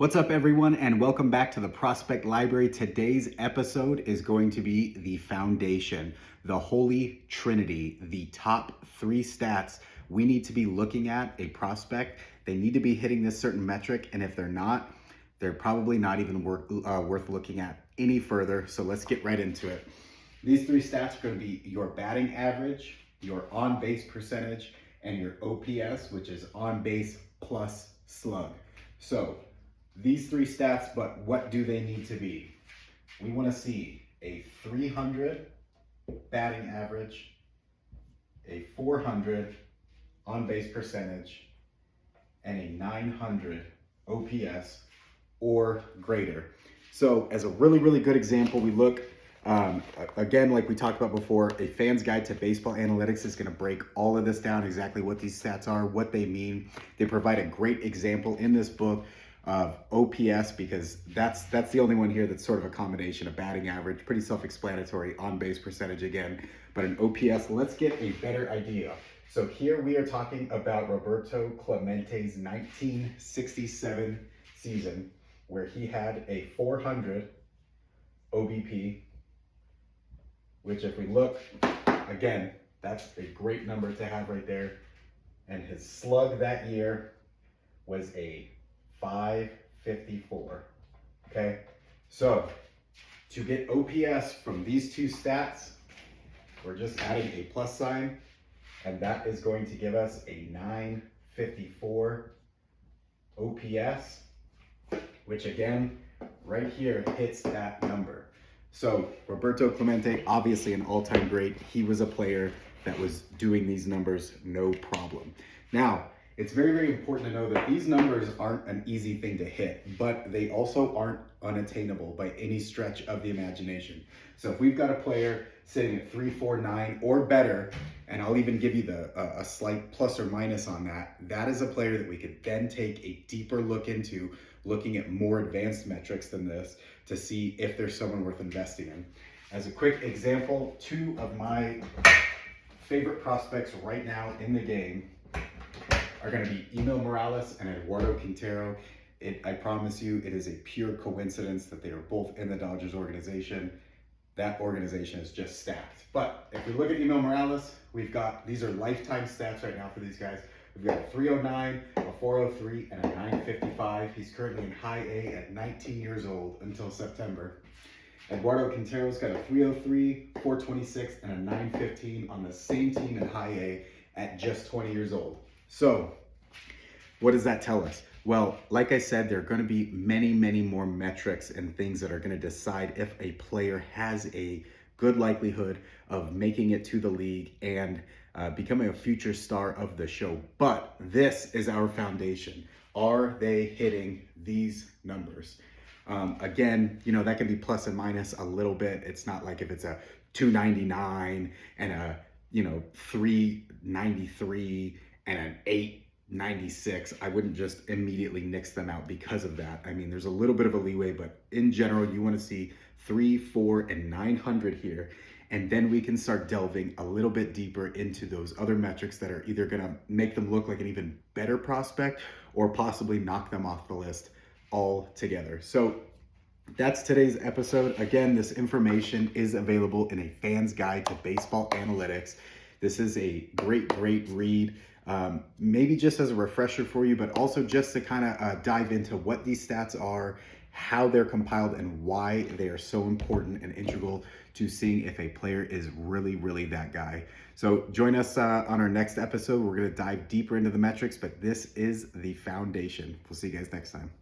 What's up, everyone, and welcome back to the Prospect Library. Today's episode is going to be the foundation, the Holy Trinity, the top three stats we need to be looking at a prospect. They need to be hitting this certain metric, and if they're not, they're probably not even worth looking at any further. So let's get right into it. These three stats are going to be your batting average, your on-base percentage, and your OPS, which is on-base plus slug. So these three stats, but what do they need to be? We want to see a 300 batting average, a 400 on-base percentage, and a 900 OPS or greater. So as a really good example, we look, again, like we talked about before, a fan's guide to baseball analytics is going to break all of this down, exactly what these stats are, what they mean. They provide a great example in this book of OPS, because that's the only one here that's sort of a combination of batting average, pretty self-explanatory, on-base percentage again, but an OPS. Let's get a better idea. So here we are talking about Roberto Clemente's 1967 season, where he had a 400 OBP, which if we look, again, that's a great number to have right there. And his slug that year was a 554. Okay, so to get OPS from these two stats, we're just adding a plus sign, and that is going to give us a 954 OPS, which again, right here hits that number. So Roberto Clemente, obviously an all-time great. He was a player that was doing these numbers no problem. Now, it's very important to know that these numbers aren't an easy thing to hit, but they also aren't unattainable by any stretch of the imagination. So if we've got a player sitting at 349 or better, and I'll even give you a slight plus or minus on that, that is a player that we could then take a deeper look into, looking at more advanced metrics than this to see if there's someone worth investing in. As a quick example, two of my favorite prospects right now in the game are going to be Emil Morales and Eduardo Quintero. I promise you, it is a pure coincidence that they are both in the Dodgers organization. That organization is just stacked. But if we look at Emil Morales, we've got, these are lifetime stats right now for these guys. We've got a 309, a 403, and a 955. He's currently in high A at 19 years old until September. Eduardo Quintero's got a 303, 426, and a 915 on the same team in high A at just 20 years old. So what does that tell us? Well, like I said, there are going to be many more metrics and things that are going to decide if a player has a good likelihood of making it to the league and becoming a future star of the show. But this is our foundation. Are they hitting these numbers? Again, you know, that can be plus and minus a little bit. It's not like if it's a 299 and a, 393 and an 896, I wouldn't just immediately nix them out because of that. I mean, there's a little bit of a leeway, but in general, you want to see 3, 4, and 900 here. And then we can start delving a little bit deeper into those other metrics that are either going to make them look like an even better prospect or possibly knock them off the list altogether. So that's today's episode. Again, this information is available in a fan's guide to baseball analytics. This is a great read. Maybe just as a refresher for you, but also just to kind of dive into what these stats are, how they're compiled, and why they are so important and integral to seeing if a player is really that guy. So join us on our next episode. We're going to dive deeper into the metrics, but this is the foundation. We'll see you guys next time.